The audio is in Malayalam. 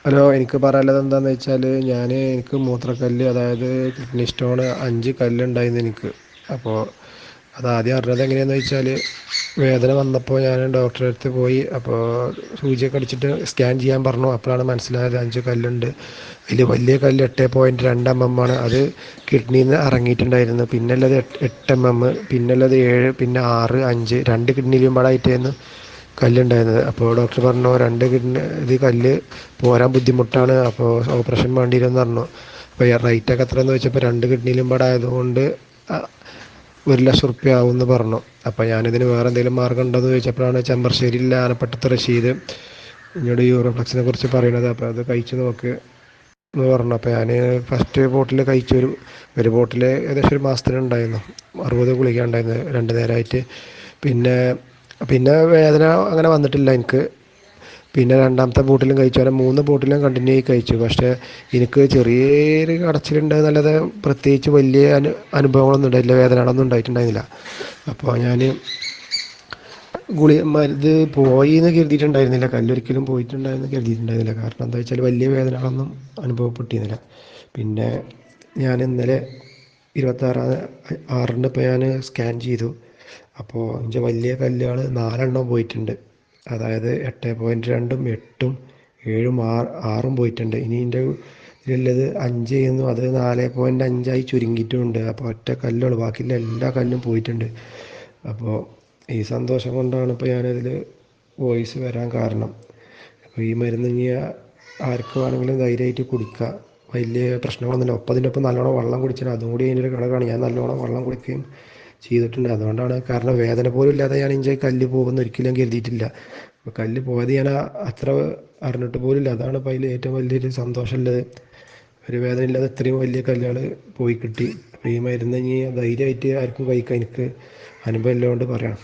ഹലോ, എനിക്ക് പറയാനുള്ളത് എന്താണെന്ന് വെച്ചാൽ എനിക്ക് മൂത്രക്കല്ല്, അതായത് കിഡ്നി സ്റ്റോണ് 5 കല്ലുണ്ടായിരുന്നു എനിക്ക്. അപ്പോൾ അതാദ്യം അറിഞ്ഞത് എങ്ങനെയാണെന്ന് വെച്ചാൽ, വേദന വന്നപ്പോൾ ഞാൻ ഡോക്ടറെ അടുത്ത് പോയി. അപ്പോൾ സൂചിയൊക്കെ അടിച്ചിട്ട് സ്കാൻ ചെയ്യാൻ പറഞ്ഞു. അപ്പോഴാണ് മനസ്സിലായത് 5 കല്ലുണ്ട്. അതിൽ വലിയ കല്ല് 8.2 ആണ്. അത് കിഡ്നിയിൽ നിന്ന് ഇറങ്ങിയിട്ടുണ്ടായിരുന്നു. പിന്നുള്ളത് 8 പിന്നുള്ളത് 7, പിന്നെ 6, 5, 2 കിഡ്നിയിലും പാടായിട്ടായിരുന്നു കല്ലുണ്ടായിരുന്നത്. അപ്പോൾ ഡോക്ടർ പറഞ്ഞു, 2 കിഡ്നി ഇത് കല്ല് പോരാൻ ബുദ്ധിമുട്ടാണ്, അപ്പോൾ ഓപ്പറേഷൻ വേണ്ടി വരുമെന്ന് പറഞ്ഞു. അപ്പോൾ റേറ്റൊക്കെ എത്രയെന്ന് ചോദിച്ചപ്പോൾ 2 കിഡ്നിയിലും പാടായതുകൊണ്ട് 1,00,000 ആവുമെന്ന് പറഞ്ഞു. അപ്പോൾ ഞാനിതിന് വേറെ എന്തെങ്കിലും മാർഗ്ഗം ഉണ്ടോ എന്ന് ചോദിച്ചപ്പോഴാണ് ചെമ്പ്രശ്ശേരിയിലെ ആനപ്പട്ടത്ത് റഷീദ് എന്നോട് യൂറോഫ്ലക്സിനെ കുറിച്ച് പറയുന്നത്. അപ്പോൾ അത് കഴിച്ച് നോക്ക് എന്ന് പറഞ്ഞു. അപ്പോൾ ഞാൻ ഫസ്റ്റ് ബോട്ടിൽ കഴിച്ചു. ഒരു ബോട്ടിൽ ഏകദേശം ഒരു മാസത്തിനുണ്ടായിരുന്നു. 60 ഗുളിക ഉണ്ടായിരുന്നു 2 നേരമായിട്ട്. പിന്നെ പിന്നെ വേദന അങ്ങനെ വന്നിട്ടില്ല എനിക്ക്. പിന്നെ രണ്ടാമത്തെ ബോട്ടിലും കഴിച്ചു. അങ്ങനെ 3 ബോട്ടിലും കണ്ടിന്യൂ ആയി കഴിച്ചു. പക്ഷേ എനിക്ക് ചെറിയൊരു കടച്ചിലുണ്ട് എന്നല്ലാതെ പ്രത്യേകിച്ച് വലിയ അനുഭവങ്ങളൊന്നും ഉണ്ടായില്ല, വേദനകളൊന്നും ഉണ്ടായിട്ടുണ്ടായിരുന്നില്ല. അപ്പോൾ ഞാൻ മരുന്ന് പോയി എന്ന് കരുതിയിട്ടുണ്ടായിരുന്നില്ല, കല്ലൊരിക്കലും പോയിട്ടുണ്ടായിരുന്നു കരുതിയിട്ടുണ്ടായിരുന്നില്ല. കാരണം എന്താ വെച്ചാൽ വലിയ വേദനകളൊന്നും അനുഭവപ്പെട്ടിരുന്നില്ല. പിന്നെ ഞാൻ ഇന്നലെ 26/6 ഇപ്പോൾ ഞാൻ സ്കാൻ ചെയ്തു. അപ്പോൾ എൻ്റെ വലിയ കല്ലുകൾ 4 പോയിട്ടുണ്ട്. അതായത് 8.2, 8, 7, 6 പോയിട്ടുണ്ട്. ഇനി എൻ്റെ ഇതിലുള്ളത് 5 ചെയ്യുന്നു, അത് 4.5 ചുരുങ്ങിയിട്ടുമുണ്ട്. അപ്പോൾ ഒറ്റ കല്ലുള്ളൂ, ബാക്കിയുള്ള എല്ലാ കല്ലും പോയിട്ടുണ്ട്. അപ്പോൾ ഈ സന്തോഷം കൊണ്ടാണ് ഇപ്പോൾ ഞാനതിൽ വോയിസ് വരാൻ കാരണം. അപ്പോൾ ഈ മരുന്ന് ഇനി ആർക്ക് വേണമെങ്കിലും ധൈര്യമായിട്ട് കുടിക്കുക, വലിയ പ്രശ്നങ്ങളൊന്നുമില്ല. ഒപ്പം അതിൻ്റെ നല്ലോണം വെള്ളം കുടിച്ചാൽ അതും കൂടി അതിൻ്റെ ഒരു ഘടകമാണ്. ഞാൻ നല്ലോണം വെള്ളം കുടിക്കുകയും ചെയ്തിട്ടുണ്ട്. അതുകൊണ്ടാണ്, കാരണം വേദന പോലും ഇല്ലാതെ ഞാൻ ഇഞ്ചി കല്ല് പോകുമെന്ന് ഒരിക്കലും കരുതിയിട്ടില്ല. അപ്പോൾ കല്ല് പോയത് ഞാൻ അത്ര അറിഞ്ഞിട്ട് പോലില്ല. അതാണ് ഇപ്പോൾ അതിൽ ഏറ്റവും വലിയൊരു സന്തോഷമുള്ളത്. ഒരു വേദന ഇല്ലാതെ ഇത്രയും വലിയ കല്ലുകൾ പോയി കിട്ടി. അപ്പോൾ ഈ മരുന്ന് ഇനി ധൈര്യമായിട്ട് ആർക്കും കഴിക്കാം, എനിക്ക് അനുഭവം എല്ലാം കൊണ്ട് പറയാം.